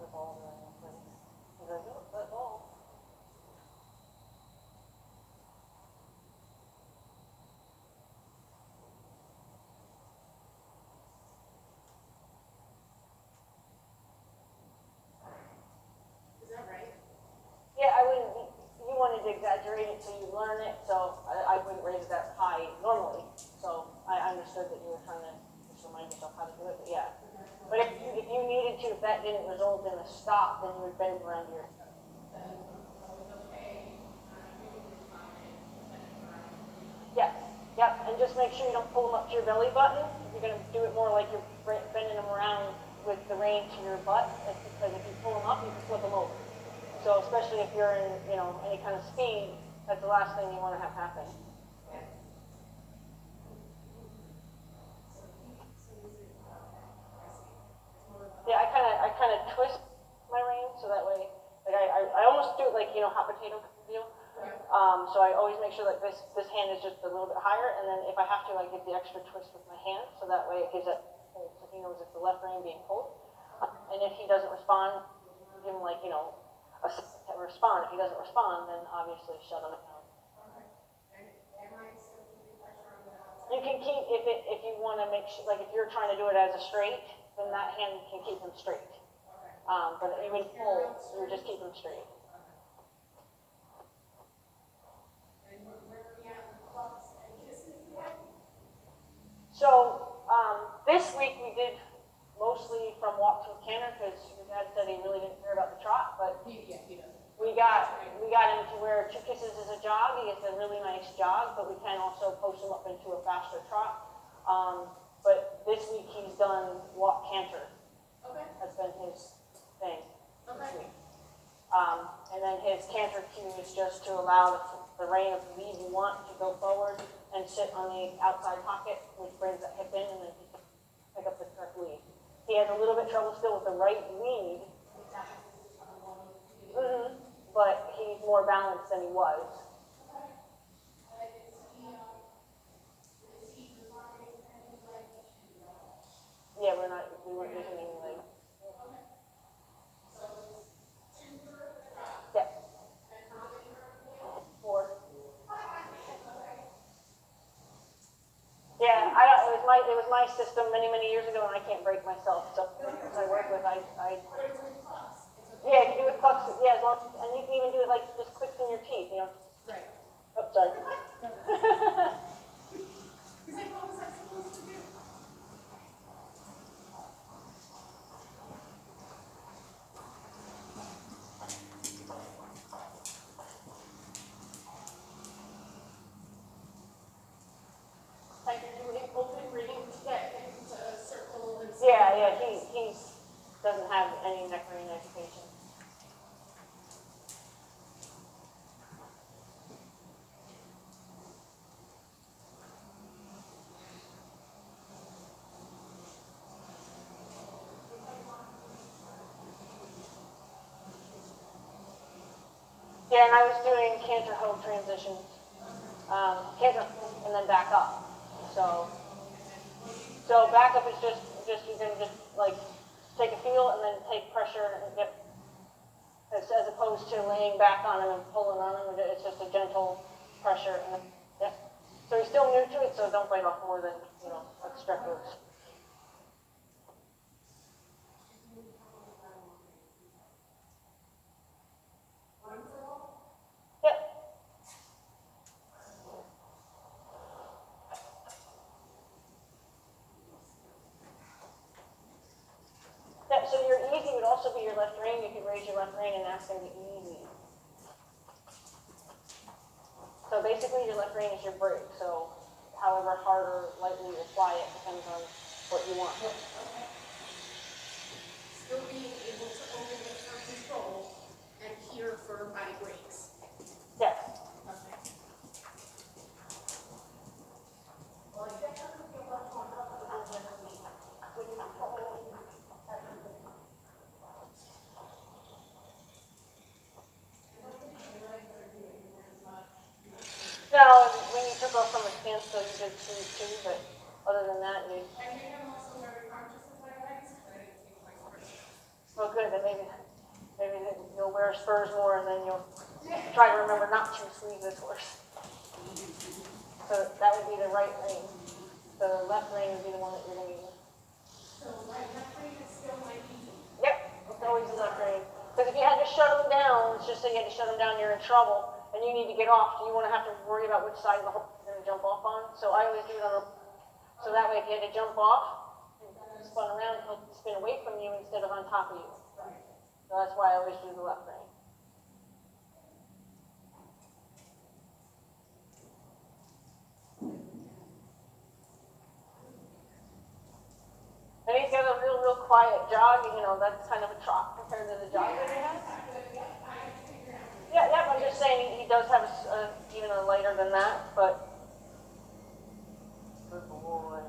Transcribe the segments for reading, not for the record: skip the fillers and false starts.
the ball during the play. He's like, oh, that ball. Is that right? Yeah, I wouldn't, you wanted to exaggerate it so you learn it, so I wouldn't raise it that high normally. So I understood that you were trying to just remind yourself how to do it, but yeah. But if you needed to, if that didn't result in a stop, then you would bend around your. Yes, yep, and just make sure you don't pull them up to your belly button. You're going to do it more like you're bending them around with the rein to your butt, because if you pull them up, you can flip them over. So especially if you're in, any kind of speed, that's the last thing you want to have happen. Yeah, I kind of twist my rein so that way, like I almost do it like hot potato deal. So I always make sure that this hand is just a little bit higher, and then if I have to, I give the extra twist with my hand, so that way it gives it, so he knows it's the left rein being pulled. And if he doesn't respond, give him like a respond. If he doesn't respond, then obviously shut him down. You can keep if you want to make sure, like if you're trying to do it as a straight, then that hand can keep him straight. But even pull, you just keep him straight. So this week we did mostly from walk to canter, because your dad said he really didn't care about the trot, but He doesn't. we got him to where 2 kisses is a jog. He gets a really nice jog, but we can also post him up into a faster trot. But this week he's done walk canter. Okay. That's been his thing. Okay. And then his canter cue is just to allow the rein of the lead you want to go forward and sit on the outside pocket, which brings that hip in, and then he can pick up the correct lead. He has a little bit trouble still with the right lead, but he's more balanced than he was. Yeah, we weren't using any legs. Yeah. 4. Yeah, it was my system many years ago, and I can't break myself. So I work with, yeah, you can do it clucks. Yeah, as long and you can even do it like just clicks in your teeth. Right. Oh, sorry. He's like, what was I supposed to do? Like you're doing open reading to get into a circle and stuff. Yeah, he doesn't have any neck rein education. Yeah, and I was doing canter hold transitions, canter and then back up. So back up is just you can just like take a feel and then take pressure and get, as opposed to laying back on him and pulling on him. It's just a gentle pressure. And yeah. So he's still new to it, so don't bite off more than a strep loose. Yep. Yeah, so your easy would also be your left rein. You could raise your left rein and ask him to easy. So basically your left rein is your brake. So however hard or lightly you apply it depends on what you want. Still being able to open it for control and here for body brakes. Yes. Okay. No, when you took off from a standstill, you did too, but other than that, you. I think I'm also very conscious of my legs, because I didn't take my first. Oh, good, then maybe you'll wear spurs more and then you'll try to remember not to squeeze this horse. So that would be the right rein. The left rein would be the one that you're going to use. So left rein is still my easy. Yep, it's always the left rein. Because if you had to shut them down, let's just say you had to shut them down, you're in trouble, and you need to get off, do you want to have to worry about which side of the horse you're going to jump off on? So I always do it on the, so that way if you had to jump off, spun around, he'll spin away from you instead of on top of you. So that's why I always do the left rein. And he's got a real quiet jog, you know, that's kind of a trot compared to the jog that he has. Yeah, I'm just saying he does have even a lighter than that, but. Good boy.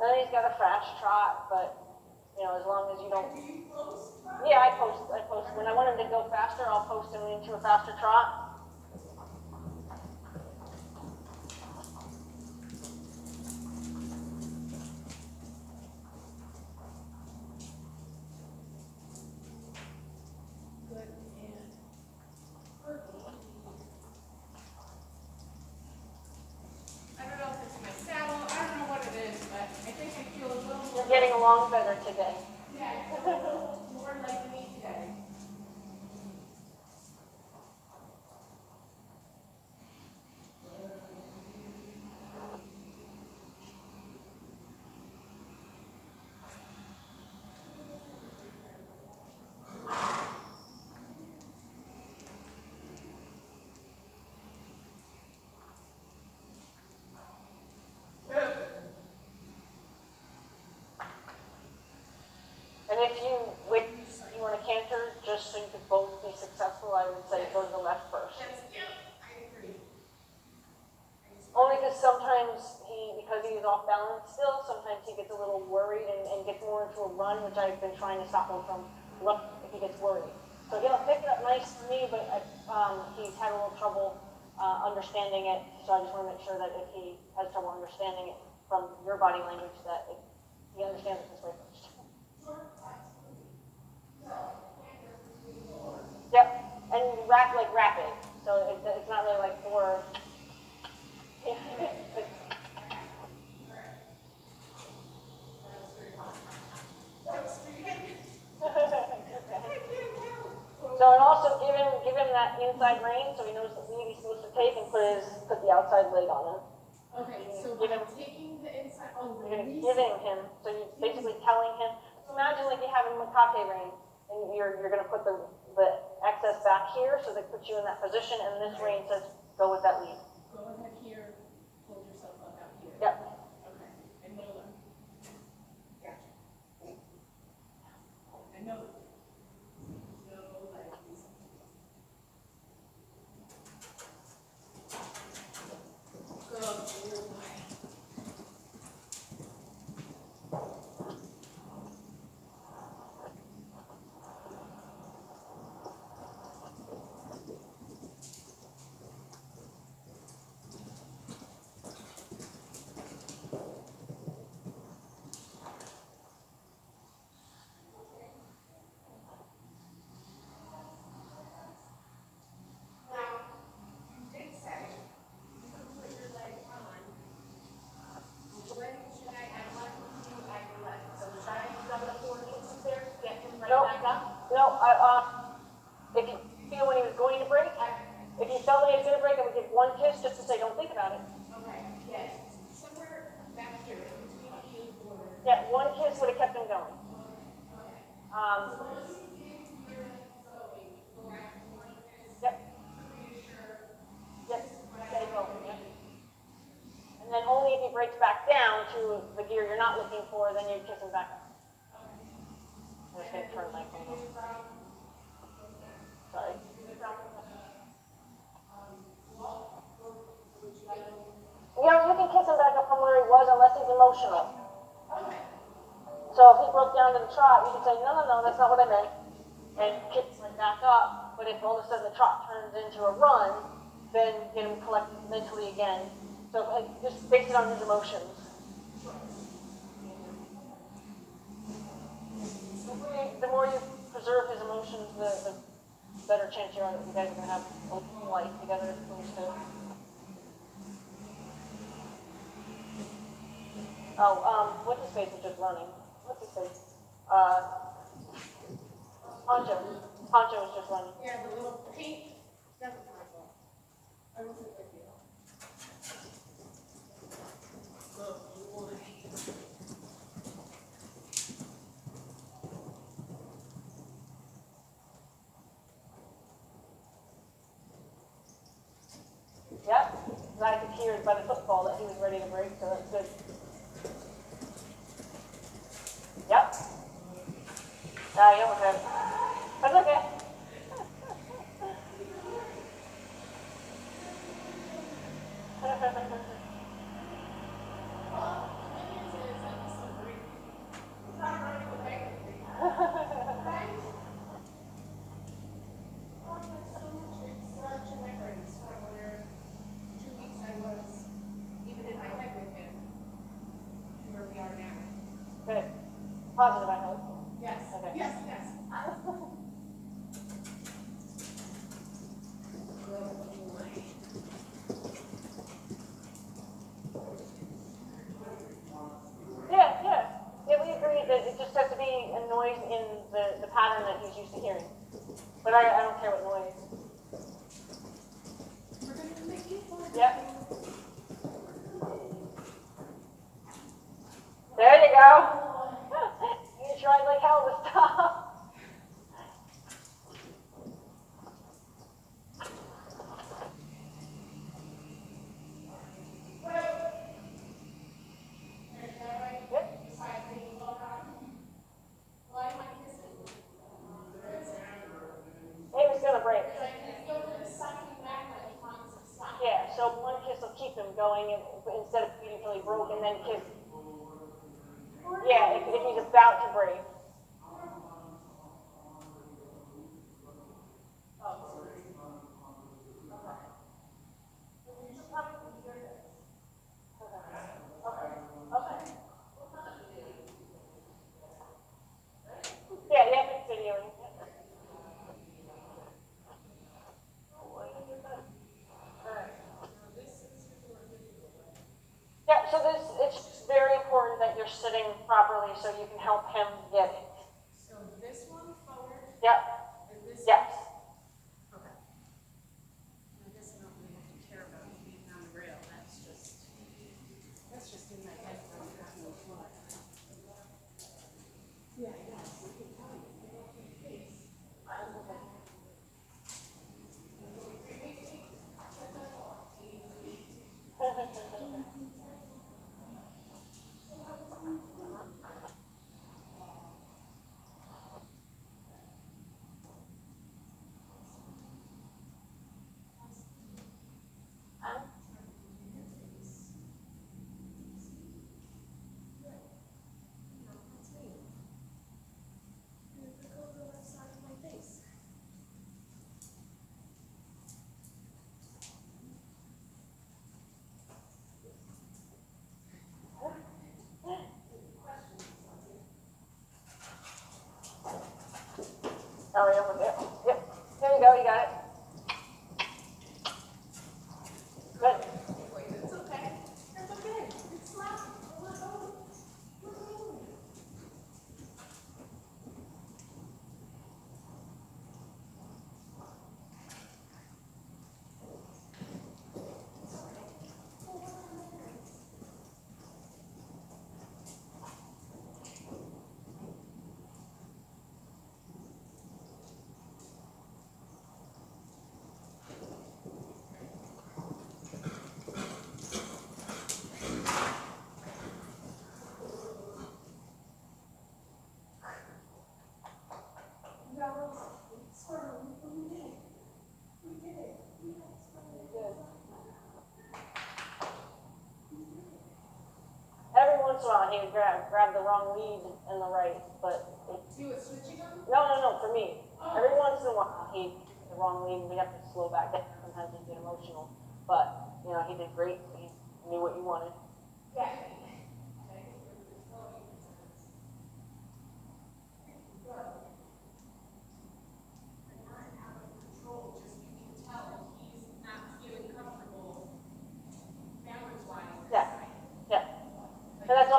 And he's got a fast trot, but, you know, as long as you don't. Yeah, I post. When I want him to go faster, I'll post him into a faster trot. Getting along better today. Yeah, more like me today. And if you want to canter, just so you could both be successful, I would say go to the left first. I agree. Only because sometimes because he's off balance still, sometimes he gets a little worried and gets more into a run, which I've been trying to stop him from if he gets worried. So he'll pick it up nice for me, but he's had a little trouble understanding it. So I just want to make sure that if he has trouble understanding it from your body language, that he understands it this way first. Yep, and rapid. So it's not really like 4. So and also give him that inside rein so he knows the lead he's supposed to take and put the outside leg on him. Okay, so by taking the inside, You're giving him, so you're basically telling him. So imagine like you have a Makate rein, and you're gonna put the excess back here, so they put you in that position, and this rein says go with that lead. go ahead here, hold yourself up out here. Yep. Okay, and no one. Gotcha. And no. No legs. Good boy. If you feel when he was going to break, if you felt when he was going to break, I would give one kiss just to say, don't think about it. Okay, yes. Somewhere back here, between the border. Yeah, one kiss would have kept him going. Yep. Yep. Stay going. Yep. And then only if he breaks back down to the gear you're not looking for, then you kiss him back up. I'm just going to turn my phone off. Sorry. Yeah, you can kiss him back up from where he was unless he's emotional. So if he broke down to the trot, you can say, no, that's not what I meant, and kick him back up. But if all of a sudden the trot turns into a run, then get him collected mentally again. So just base it on his emotions. the more you preserve his emotions, the better chance you are that you guys are gonna have a life together as opposed to. Oh, what's his face was just running. What's his face? Poncho. Poncho was just running. Yeah, the little pink, that was my fault. I wasn't with you. Yep. And I could hear by the football that he was ready to break, so that's good. Yep. You almost had it. That's okay. Good. Positive, I hope. Yes, Okay. yes, yes. Yeah, yeah. Yeah, we agree that it just has to be a noise in the pattern that he's used to hearing. But I don't care what noise. We're gonna make you fun. Yep. There you go. You tried like hell to stop. Yep. Why am I kissing? It was gonna break. Stop. Yeah, so one kiss will keep him going instead of waiting until he broke and then kiss. Yeah, if he's about to break. Yeah, you have to videoing. Yeah, so it's very important that you're sitting properly so you can help him get it. So this one forward Yep, and this yes. one. Okay. I guess I don't really have to care about being on the rail. That's just in my head when I'm not no floor. Yeah, I know. We can tell you. Oh, yeah, almost there. Yep, there you go, you got it. Good. It's okay. It's okay. It's loud. We're going. We're going. Every once in a while he would grab the wrong lead in the right, but You were switching them? no, for me. Every once in a while he took the wrong lead and we have to slow back down. Sometimes he'd get emotional, but you know, he did great. He knew what you wanted. Yeah.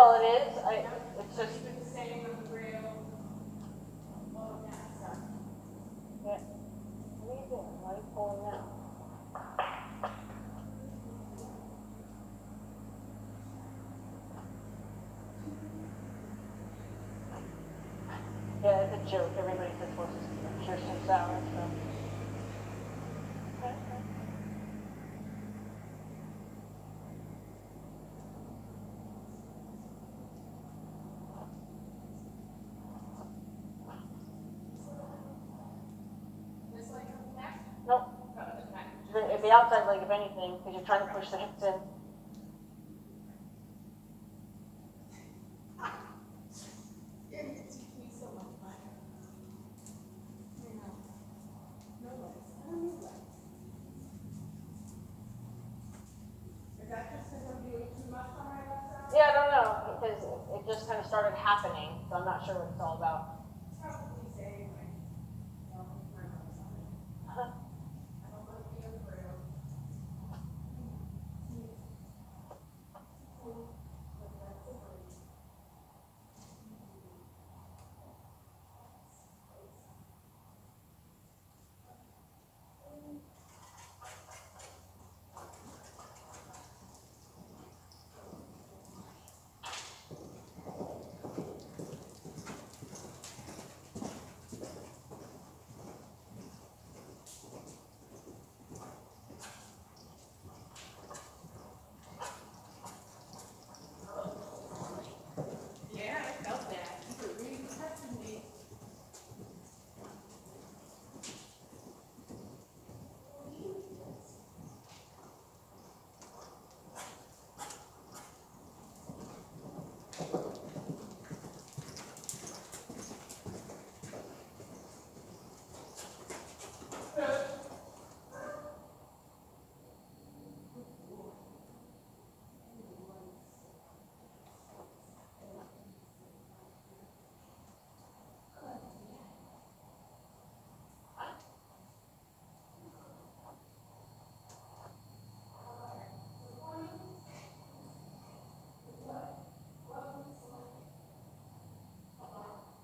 Well, it is, it's just, Even staying on the rail, all of that stuff. yeah. What are you doing? Why are you pulling now? Yeah, it's a joke. Everybody says horses are Kirsten sour, so. Okay. This leg comes back? Nope. Oh, it doesn't matter. It'd be outside leg if anything, because you're trying to push the hips in. It teach me so much better. You know, no legs. I don't need legs. Is that just because I'm doing too much on my left side? Yeah, I don't know, because it just kind of started happening, so I'm not sure what it's all about. It's probably saying like, no, my left side. Huh? I don't want to be on the rail. But that's a break. Yeah, I felt that. You were really protecting me.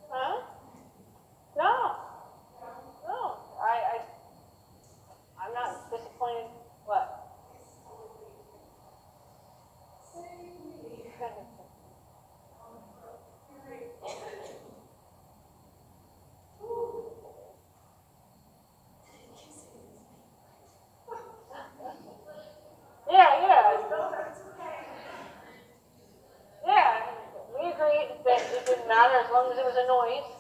Huh? No. No. I'm not disappointed. What? Yeah, yeah. Yeah, we agreed that it didn't matter as long as it was a noise.